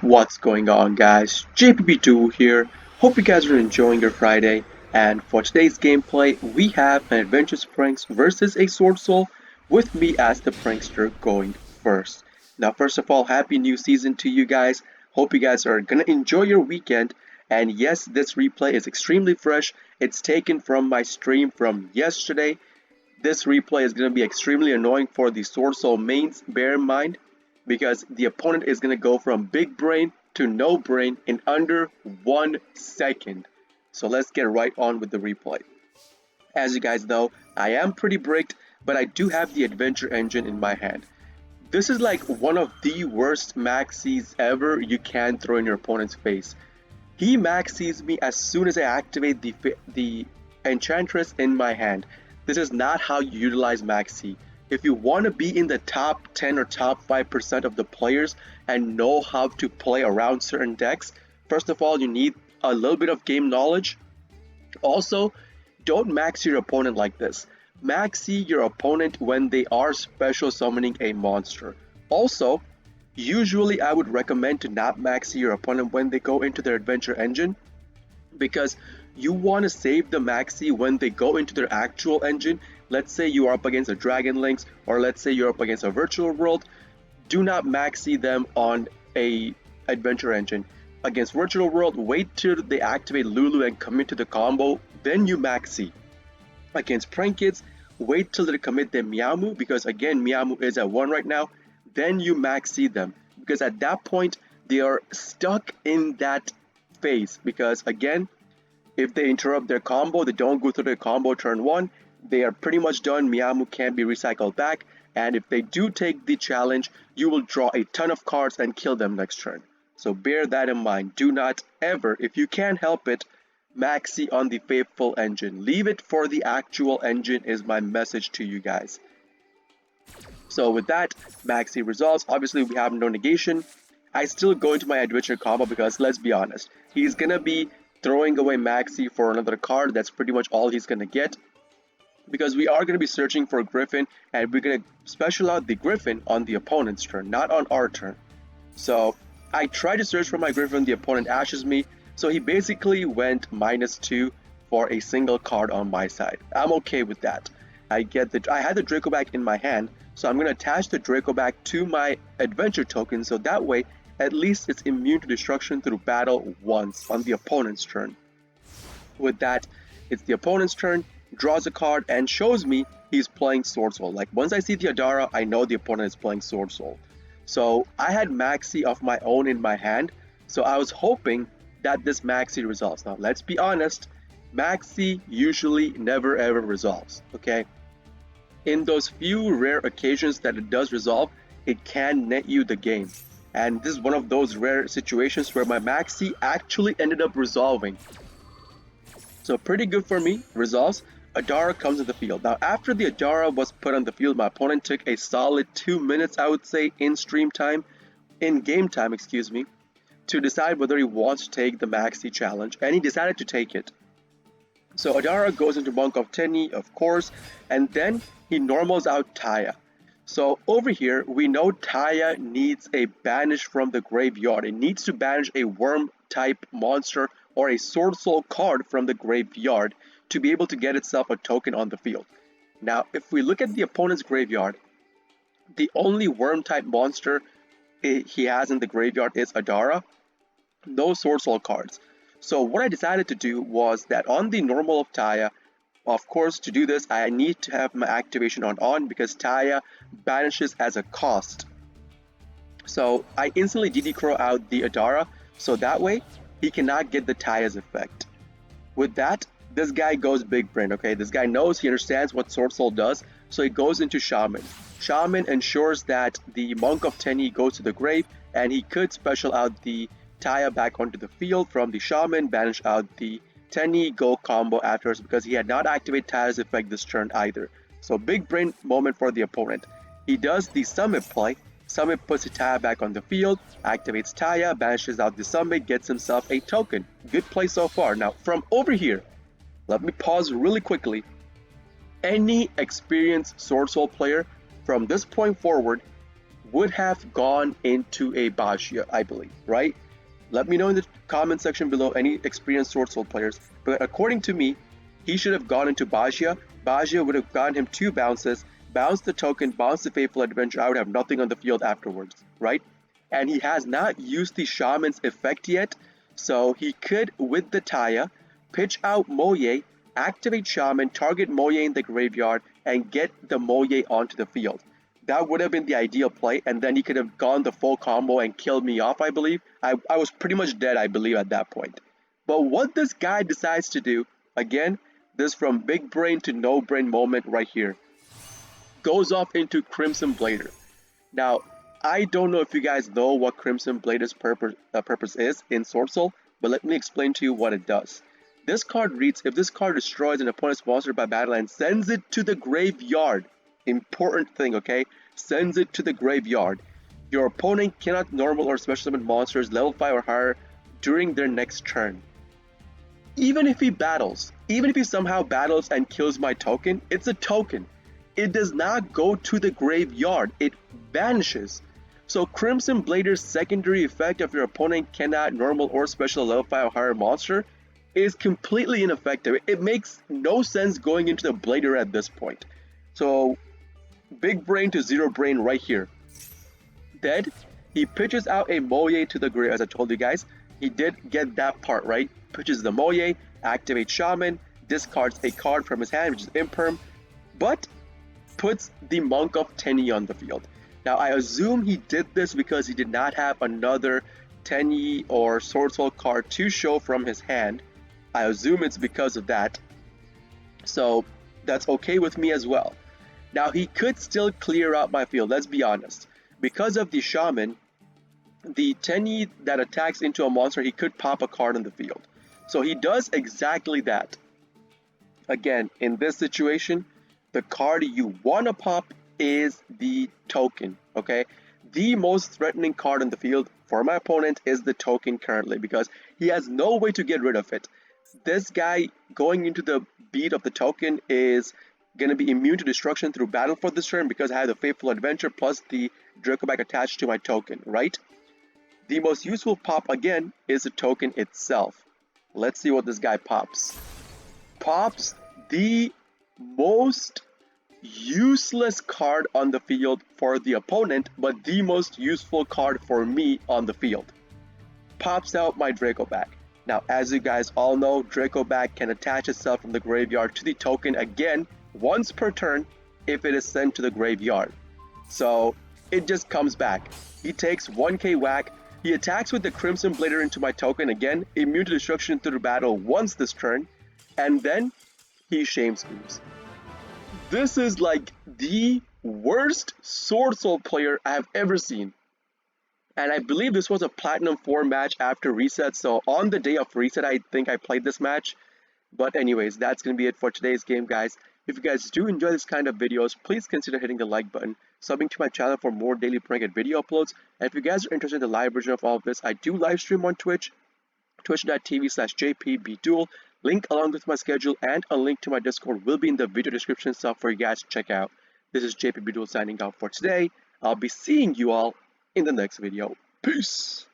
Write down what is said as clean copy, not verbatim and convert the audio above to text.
What's going on, guys? JPP2 here. Hope you guys are enjoying your Friday. And for today's gameplay, we have an Adventure Pranks versus a Sword Soul with me as the prankster going first. Now, first of all, happy new season to you guys. Hope you guys are gonna enjoy your weekend. And yes, this replay is extremely fresh. It's taken from my stream from yesterday. This replay is going to be extremely annoying for the Sword Soul mains, bear in mind, because the opponent is going to go from big brain to no brain in under 1 second. So let's get right on with the replay. As you guys know, I am pretty bricked, but I do have the adventure engine in my hand. This is like one of the worst maxis ever you can throw in your opponent's face. He maxis me as soon as I activate the enchantress in my hand. This is not how you utilize maxi. If you want to be in the top 10 or top 5% of the players and know how to play around certain decks, first of all, you need a little bit of game knowledge. Also, don't max your opponent like this. Maxi your opponent when they are special summoning a monster. Also, usually I would recommend to not maxi your opponent when they go into their adventure engine, because you want to save the maxi when they go into their actual engine. Let's say you are up against a Dragon Lynx, or let's say you're up against a virtual world. Do not maxi them on a adventure engine. Against virtual world, wait till they activate Lulu and commit to the combo, then you maxi. Against prank kids, wait till they commit their Miamu, because again Miamu is at 1 right now, then you maxi them, because at that point they are stuck in that phase. Because again, if they interrupt their combo, they don't go through their combo turn 1, they are pretty much done. Miamu can't be recycled back, and if they do take the challenge, you will draw a ton of cards and kill them next turn. So bear that in mind. Do not ever, if you can help it, maxi on the faithful engine. Leave it for the actual engine is my message to you guys. So with that, maxi resolves. Obviously we have no negation. I still go into my adventure combo because let's be honest, he's gonna be throwing away maxi for another card. That's pretty much all he's gonna get, because we are gonna be searching for a Griffin, and we're gonna special out the Griffin on the opponent's turn, not on our turn. So I try to search for my Griffin, the opponent ashes me, so he basically went -2 for a single card on my side. I'm okay with that. I had the Draco back in my hand, so I'm going to attach the Draco back to my adventure token, so that way at least it's immune to destruction through battle once on the opponent's turn. With that, it's the opponent's turn, draws a card and shows me he's playing Sword Soul. Like once I see the Adara, I know the opponent is playing Sword Soul. So I had maxi of my own in my hand, so I was hoping that this maxi resolves. Now let's be honest, maxi usually never ever resolves, okay? In those few rare occasions that it does resolve, it can net you the game. And this is one of those rare situations where my maxi actually ended up resolving. So pretty good for me, resolves. Adara comes in the field. Now after the Adara was put on the field, my opponent took a solid 2 minutes, I would say, in game time, excuse me, to decide whether he wants to take the maxi challenge, and he decided to take it. So Adara goes into Monk of Tenny, of course, and then he normals out Taya. So over here, we know Taya needs a banish from the graveyard. It needs to banish a worm type monster or a Sword Soul card from the graveyard to be able to get itself a token on the field. Now, if we look at the opponent's graveyard, the only worm type monster he has in the graveyard is Adara. No Sword Soul cards. So what I decided to do was that on the normal of Taya, of course, to do this, I need to have my activation on because Taya banishes as a cost. So I instantly DD Crow out the Adara, so that way he cannot get the Taya's effect. With that, this guy goes big brain, okay? This guy knows, he understands what Sword Soul does, so he goes into Shaman. Shaman ensures that the Monk of Tenny goes to the grave, and he could special out the Taya back onto the field from the Shaman, banish out the Tenny, go combo afterwards, because he had not activated Taya's effect this turn either. So big brain moment for the opponent. He does the Summit play. Summit puts the Taya back on the field, activates Taya, banishes out the Summit, gets himself a token. Good play so far. Now from over here, let me pause really quickly. Any experienced Sword Soul player from this point forward would have gone into a Bajia, I believe, right? Let me know in the comment section below any experienced Sword Soul players. But according to me, he should have gone into Bajia. Bajia would have gotten him 2 bounces, bounced the token, bounced the Fateful Adventure. I would have nothing on the field afterwards, right? And he has not used the Shaman's effect yet, so he could, with the Taya, pitch out Moye, activate Shaman, target Moye in the graveyard, and get the Moye onto the field. That would have been the ideal play, and then he could have gone the full combo and killed me off, I believe. I was pretty much dead, I believe, at that point. But what this guy decides to do, again, this from big brain to no brain moment right here, goes off into Crimson Blader. Now, I don't know if you guys know what Crimson Blader's purpose is in Sword Soul, but let me explain to you what it does. This card reads, if this card destroys an opponent's monster by battle and sends it to the graveyard, important thing, okay? Sends it to the graveyard. Your opponent cannot normal or special summon monsters level 5 or higher during their next turn. Even if he battles, even if he somehow battles and kills my token, it's a token. It does not go to the graveyard, it vanishes. So Crimson Blader's secondary effect of your opponent cannot normal or special level 5 or higher monster is completely ineffective. It makes no sense going into the Blader at this point. So big brain to zero brain right here. Dead. He pitches out a Moye to the grave, as I told you guys. He did get that part right. Pitches the Moye, activates Shaman, discards a card from his hand, which is Imperm, but puts the Monk of Tenyi on the field. Now, I assume he did this because he did not have another Tenyi or Sword Soul card to show from his hand. I assume it's because of that. So, that's okay with me as well. Now, he could still clear out my field, let's be honest. Because of the Shaman, the Tenyi that attacks into a monster, he could pop a card on the field. So he does exactly that. Again, in this situation, the card you want to pop is the token, okay? The most threatening card on the field for my opponent is the token currently because he has no way to get rid of it. This guy going into the beat of the token is going to be immune to destruction through battle for this turn because I have the Fateful Adventure plus the Dracobag attached to my token, right? The most useful pop again is the token itself. Let's see what this guy pops. Pops the most useless card on the field for the opponent, but the most useful card for me on the field. Pops out my Dracobag. Now, as you guys all know, Dracobag can attach itself from the graveyard to the token again once per turn if it is sent to the graveyard. So it just comes back. He takes 1k whack. He attacks with the Crimson Blader into my token again, immune to destruction through battle once this turn, and then he shame screams. This is like the worst Sword Soul player I have ever seen. And I believe this was a Platinum 4 match after reset, so on the day of reset I think I played this match. But anyways, that's going to be it for today's game, guys. If you guys do enjoy this kind of videos, please consider hitting the like button, subbing to my channel for more daily prank and video uploads. And if you guys are interested in the live version of all of this, I do live stream on Twitch, twitch.tv/jpbduel. Link along with my schedule and a link to my Discord will be in the video description stuff for you guys to check out. This is JPBduel signing out for today. I'll be seeing you all in the next video. Peace!